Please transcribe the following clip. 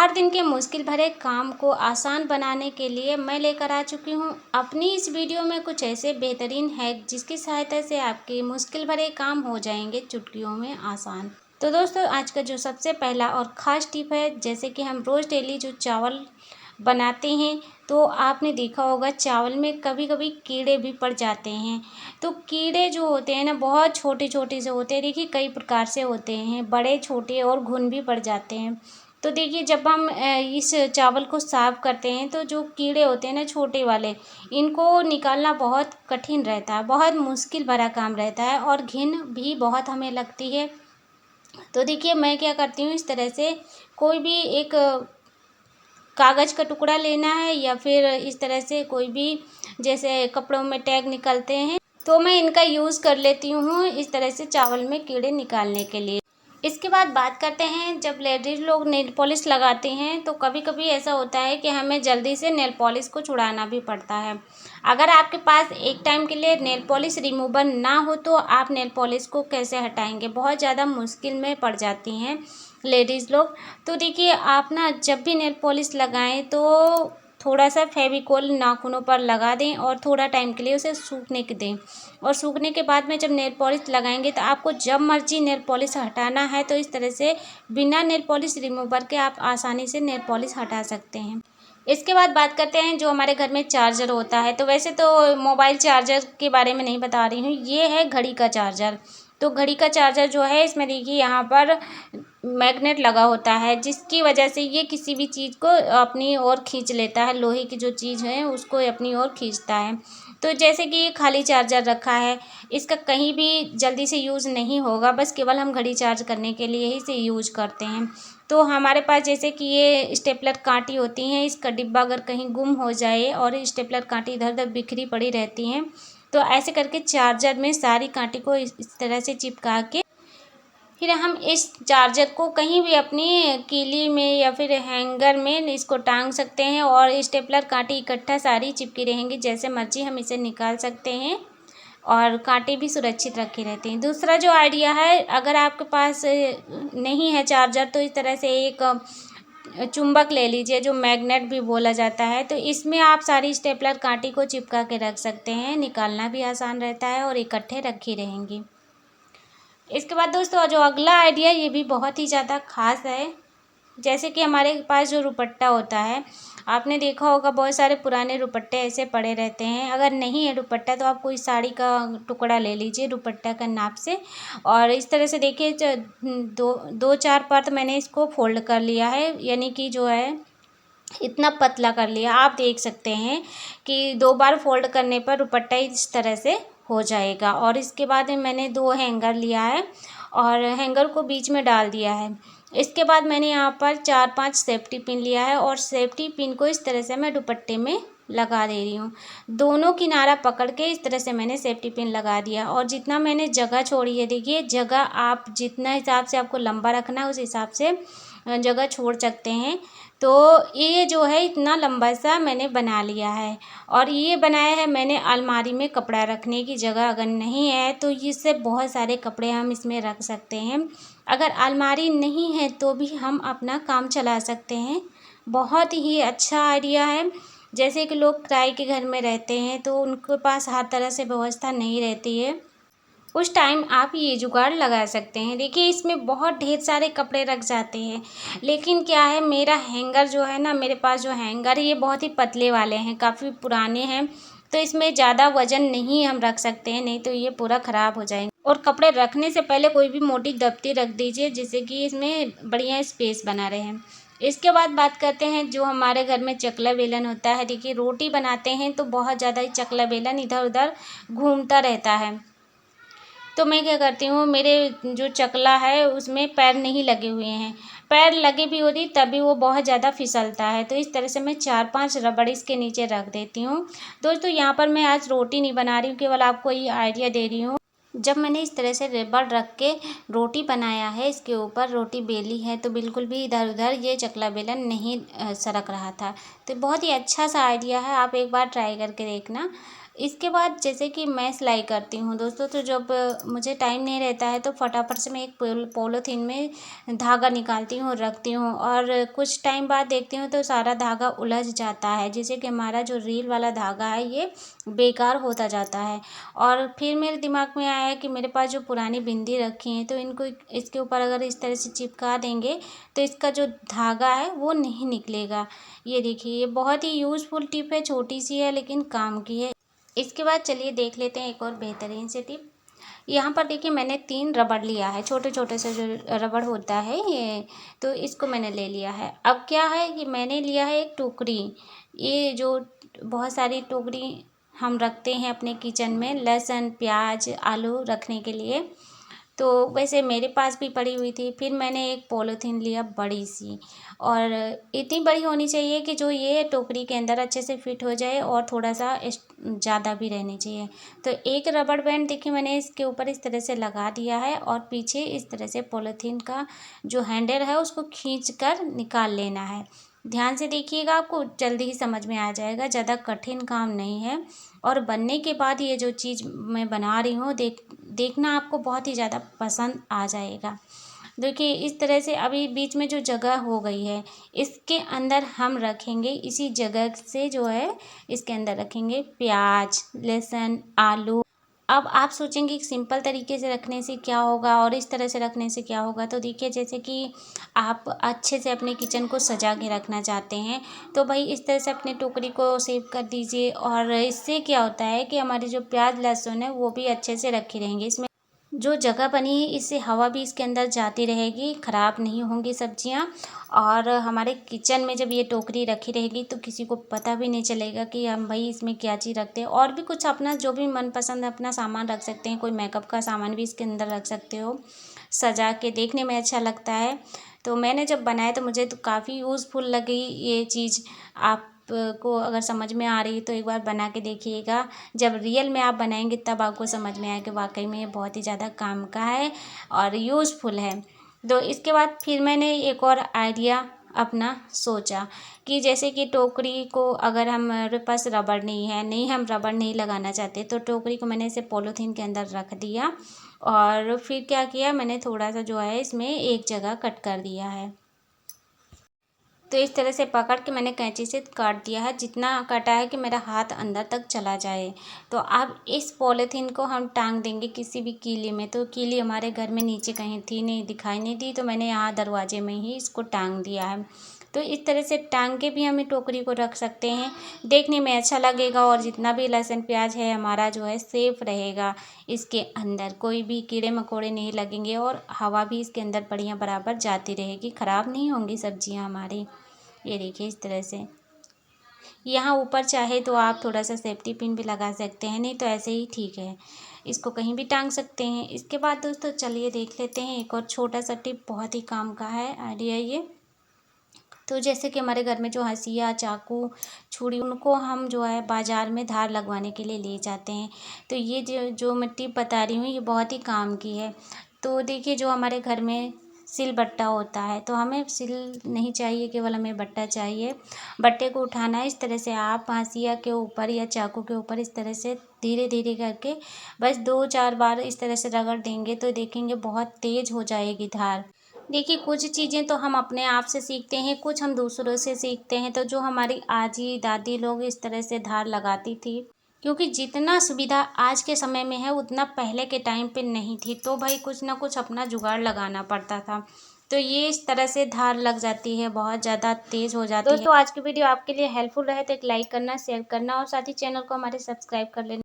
हर दिन के मुश्किल भरे काम को आसान बनाने के लिए मैं लेकर आ चुकी हूँ अपनी इस वीडियो में कुछ ऐसे बेहतरीन हैक जिसकी सहायता से आपके मुश्किल भरे काम हो जाएंगे चुटकियों में आसान। तो दोस्तों, आज का जो सबसे पहला और ख़ास टिप है, जैसे कि हम रोज़ डेली जो चावल बनाते हैं तो आपने देखा होगा चावल में कभी कभी कीड़े भी पड़ जाते हैं। तो कीड़े जो होते हैं ना, बहुत छोटे छोटे से होते हैं। देखिए, कई प्रकार से होते हैं, बड़े छोटे और घुन भी पड़ जाते हैं। तो देखिए, जब हम इस चावल को साफ़ करते हैं तो जो कीड़े होते हैं ना छोटे वाले, इनको निकालना बहुत कठिन रहता है, बहुत मुश्किल भरा काम रहता है और घिन भी बहुत हमें लगती है। तो देखिए, मैं क्या करती हूँ, इस तरह से कोई भी एक कागज़ का टुकड़ा लेना है या फिर इस तरह से कोई भी, जैसे कपड़ों में टैग निकलते हैं, तो मैं इनका यूज़ कर लेती हूँ इस तरह से चावल में कीड़े निकालने के लिए। इसके बाद बात करते हैं, जब लेडीज़ लोग नेल पॉलिश लगाती हैं तो कभी कभी ऐसा होता है कि हमें जल्दी से नेल पॉलिश को छुड़ाना भी पड़ता है। अगर आपके पास एक टाइम के लिए नेल पॉलिश रिमूवर ना हो तो आप नेल पॉलिश को कैसे हटाएंगे, बहुत ज़्यादा मुश्किल में पड़ जाती हैं लेडीज़ लोग। तो देखिए, आप ना जब भी नेल पॉलिश लगाएं तो थोड़ा सा फेविकोल नाखूनों पर लगा दें और थोड़ा टाइम के लिए उसे सूखने के दें। और सूखने के बाद में जब नेल पॉलिश लगाएंगे तो आपको जब मर्जी नेल पॉलिश हटाना है तो इस तरह से बिना नेल पॉलिश रिमूवर के आप आसानी से नेल पॉलिश हटा सकते हैं। इसके बाद बात करते हैं जो हमारे घर में चार्जर होता है। तो वैसे तो मोबाइल चार्जर के बारे में नहीं बता रही हूँ, ये है घड़ी का चार्जर। तो घड़ी का चार्जर जो है, इसमें देखिए यहाँ पर मैग्नेट लगा होता है, जिसकी वजह से ये किसी भी चीज़ को अपनी ओर खींच लेता है। लोहे की जो चीज़ है उसको अपनी ओर खींचता है। तो जैसे कि ये खाली चार्जर रखा है, इसका कहीं भी जल्दी से यूज़ नहीं होगा, बस केवल हम घड़ी चार्ज करने के लिए ही इसे यूज करते हैं। तो हमारे पास जैसे कि ये स्टेपलर कांटी होती हैं, इसका डिब्बा अगर कहीं गुम हो जाए और स्टेपलर कांटी इधर उधर बिखरी पड़ी रहती हैं, तो ऐसे करके चार्जर में सारी कांटी को इस तरह से चिपका के फिर हम इस चार्जर को कहीं भी अपनी कीली में या फिर हैंगर में इसको टांग सकते हैं और स्टेपलर कांटे इकट्ठा सारी चिपकी रहेंगी, जैसे मर्जी हम इसे निकाल सकते हैं और कांटे भी सुरक्षित रखे रहते हैं। दूसरा जो आइडिया है, अगर आपके पास नहीं है चार्जर तो इस तरह से एक चुंबक ले लीजिए, जो मैग्नेट भी बोला जाता है। तो इसमें आप सारी स्टेपलर कांटे को चिपका के रख सकते हैं, निकालना भी आसान रहता है और इकट्ठे रखी रहेंगी। इसके बाद दोस्तों, जो अगला आइडिया, ये भी बहुत ही ज़्यादा ख़ास है। जैसे कि हमारे पास जो दुपट्टा होता है, आपने देखा होगा बहुत सारे पुराने दुपट्टे ऐसे पड़े रहते हैं। अगर नहीं है दुपट्टा तो आप कोई साड़ी का टुकड़ा ले लीजिए दुपट्टा का नाप से, और इस तरह से देखिए दो चार परत मैंने इसको फोल्ड कर लिया है, यानी कि जो है इतना पतला कर लिया। आप देख सकते हैं कि 2 बार फोल्ड करने पर दुपट्टा इस तरह से हो जाएगा। और इसके बाद में मैंने 2 हैंगर लिया है और हैंगर को बीच में डाल दिया है। इसके बाद मैंने यहाँ पर 4-5 सेफ्टी पिन लिया है और सेफ्टी पिन को इस तरह से मैं दुपट्टे में लगा दे रही हूँ। दोनों किनारा पकड़ के इस तरह से मैंने सेफ्टी पिन लगा दिया और जितना मैंने जगह छोड़ी है, देखिए जगह आप जितना हिसाब से आपको लंबा रखना है उस हिसाब से जगह छोड़ सकते हैं। तो ये जो है इतना लंबा सा मैंने बना लिया है और ये बनाया है मैंने अलमारी में कपड़ा रखने की जगह अगर नहीं है तो इससे बहुत सारे कपड़े हम इसमें रख सकते हैं। अगर अलमारी नहीं है तो भी हम अपना काम चला सकते हैं। बहुत ही अच्छा आइडिया है। जैसे कि लोग किराए के घर में रहते हैं तो उनके पास हर तरह से व्यवस्था नहीं रहती है, उस टाइम आप ये जुगाड़ लगा सकते हैं। देखिए, इसमें बहुत ढेर सारे कपड़े रख जाते हैं, लेकिन क्या है, मेरा हैंगर जो है ना, मेरे पास जो हैंगर है ये बहुत ही पतले वाले हैं, काफ़ी पुराने हैं। तो इसमें ज़्यादा वज़न नहीं हम रख सकते हैं, नहीं तो ये पूरा ख़राब हो जाएंगे। और कपड़े रखने से पहले कोई भी मोटी दफ्ती रख दीजिए, जिससे कि इसमें बढ़िया स्पेस बना रहे। इसके बाद बात करते हैं जो हमारे घर में चकला बेलन होता है। देखिए, रोटी बनाते हैं तो बहुत ज़्यादा ही चकला बेलन इधर उधर घूमता रहता है। तो मैं क्या करती हूँ, मेरे जो चकला है उसमें पैर नहीं लगे हुए हैं, पैर लगे भी होती तभी वो बहुत ज़्यादा फिसलता है। तो इस तरह से मैं 4-5 रबड़ इसके नीचे रख देती हूँ। दोस्तों, यहाँ पर मैं आज रोटी नहीं बना रही हूँ, केवल आपको ये आइडिया दे रही हूँ। जब मैंने इस तरह से रबड़ रख के रोटी बनाया है, इसके ऊपर रोटी बेली है, तो बिल्कुल भी इधर उधर ये चकला बेलन नहीं सरक रहा था। तो बहुत ही अच्छा सा आइडिया है, आप एक बार ट्राई करके देखना। इसके बाद जैसे कि मैं सिलाई करती हूँ दोस्तों, तो जब मुझे टाइम नहीं रहता है तो फटाफट से मैं एक पॉलीथीन में धागा निकालती हूँ, रखती हूँ, और कुछ टाइम बाद देखती हूँ तो सारा धागा उलझ जाता है, जिससे कि हमारा जो रील वाला धागा है ये बेकार होता जाता है। और फिर मेरे दिमाग में आया कि मेरे पास जो पुरानी बिंदी रखी हैं तो इनको इसके ऊपर अगर इस तरह से चिपका देंगे तो इसका जो धागा है वो नहीं निकलेगा। ये देखिए, ये बहुत ही यूज़फुल टिप है, छोटी सी है लेकिन काम की है। इसके बाद चलिए देख लेते हैं एक और बेहतरीन से टिप। यहाँ पर देखिए मैंने 3 रबड़ लिया है, छोटे छोटे से जो रबड़ होता है ये, तो इसको मैंने ले लिया है। अब क्या है कि मैंने लिया है एक टोकरी। ये जो बहुत सारी टोकरी हम रखते हैं अपने किचन में, लहसुन प्याज आलू रखने के लिए, तो वैसे मेरे पास भी पड़ी हुई थी। फिर मैंने एक पॉलीथीन लिया बड़ी सी, और इतनी बड़ी होनी चाहिए कि जो ये टोकरी के अंदर अच्छे से फिट हो जाए, और थोड़ा सा ज़्यादा भी रहनी चाहिए। तो एक रबड़ बैंड देखिए मैंने इसके ऊपर इस तरह से लगा दिया है, और पीछे इस तरह से पॉलीथीन का जो हैंडल है उसको खींच कर निकाल लेना है। ध्यान से देखिएगा, आपको जल्दी ही समझ में आ जाएगा, ज़्यादा कठिन काम नहीं है। और बनने के बाद ये जो चीज़ मैं बना रही हूँ देखना आपको बहुत ही ज़्यादा पसंद आ जाएगा। देखिए इस तरह से अभी बीच में जो जगह हो गई है इसके अंदर हम रखेंगे, इसी जगह से जो है इसके अंदर रखेंगे प्याज लहसुन आलू। अब आप सोचेंगे कि सिंपल तरीके से रखने से क्या होगा और इस तरह से रखने से क्या होगा, तो देखिए जैसे कि आप अच्छे से अपने किचन को सजा के रखना चाहते हैं तो भाई इस तरह से अपने टोकरी को सेव कर दीजिए, और इससे क्या होता है कि हमारी जो प्याज लहसुन है वो भी अच्छे से रखी रहेंगी। इसमें जो जगह बनी है इससे हवा भी इसके अंदर जाती रहेगी, ख़राब नहीं होंगी सब्जियां। और हमारे किचन में जब ये टोकरी रखी रहेगी तो किसी को पता भी नहीं चलेगा कि हम भाई इसमें क्या चीज़ रखते हैं। और भी कुछ अपना जो भी मनपसंद अपना सामान रख सकते हैं, कोई मेकअप का सामान भी इसके अंदर रख सकते हो, सजा के देखने में अच्छा लगता है। तो मैंने जब बनाया तो मुझे तो काफ़ी यूज़फुल लगी ये चीज़। आप को अगर समझ में आ रही है तो एक बार बना के देखिएगा, जब रियल में आप बनाएंगे तब आपको समझ में आएगा कि वाकई में ये बहुत ही ज़्यादा काम का है और यूज़फुल है। तो इसके बाद फिर मैंने एक और आइडिया अपना सोचा कि जैसे कि टोकरी को अगर हमारे पास रबड़ नहीं है, हम रबड़ नहीं लगाना चाहते, तो टोकरी को मैंने इसे पॉलीथीन के अंदर रख दिया, और फिर क्या किया मैंने थोड़ा सा जो है इसमें एक जगह कट कर दिया है। तो इस तरह से पकड़ के मैंने कैंची से काट दिया है, जितना काटा है कि मेरा हाथ अंदर तक चला जाए। तो अब इस पॉलीथीन को हम टांग देंगे किसी भी कीली में। तो कीली हमारे घर में नीचे कहीं थी नहीं, दिखाई नहीं दी, तो मैंने यहाँ दरवाजे में ही इसको टांग दिया है। तो इस तरह से टांग के भी हमें टोकरी को रख सकते हैं, देखने में अच्छा लगेगा, और जितना भी लहसुन प्याज है हमारा जो है सेफ रहेगा। इसके अंदर कोई भी कीड़े मकोड़े नहीं लगेंगे, और हवा भी इसके अंदर बढ़िया बराबर जाती रहेगी, ख़राब नहीं होंगी सब्जियां हमारी। ये देखिए इस तरह से। यहाँ ऊपर चाहे तो आप थोड़ा सा सेफ्टी पिन भी लगा सकते हैं, नहीं तो ऐसे ही ठीक है, इसको कहीं भी टांग सकते हैं। इसके बाद दोस्तों चलिए देख लेते हैं एक और छोटा सा टिप, बहुत ही काम का है आइडिया ये। तो जैसे कि हमारे घर में जो हंसिया चाकू छुरी उनको हम जो है बाज़ार में धार लगवाने के लिए ले जाते हैं, तो ये जो जो मैं टिप बता रही हूँ ये बहुत ही काम की है। तो देखिए जो हमारे घर में सिल बट्टा होता है, तो हमें सिल नहीं चाहिए, केवल हमें बट्टा चाहिए। बट्टे को उठाना है, इस तरह से आप हंसिया के ऊपर या चाकू के ऊपर इस तरह से धीरे धीरे करके बस 2-4 बार इस तरह से रगड़ देंगे, तो देखेंगे बहुत तेज़ हो जाएगी धार। देखिए कुछ चीज़ें तो हम अपने आप से सीखते हैं, कुछ हम दूसरों से सीखते हैं। तो जो हमारी आजी दादी लोग इस तरह से धार लगाती थी, क्योंकि जितना सुविधा आज के समय में है उतना पहले के टाइम पे नहीं थी, तो भाई कुछ ना कुछ अपना जुगाड़ लगाना पड़ता था। तो ये इस तरह से धार लग जाती है, बहुत ज़्यादा तेज़ हो जाती है। दोस्तों आज की वीडियो आपके लिए हेल्पफुल रहे तो एक लाइक करना शेयर करना और साथ ही चैनल को हमारे सब्सक्राइब कर लेना।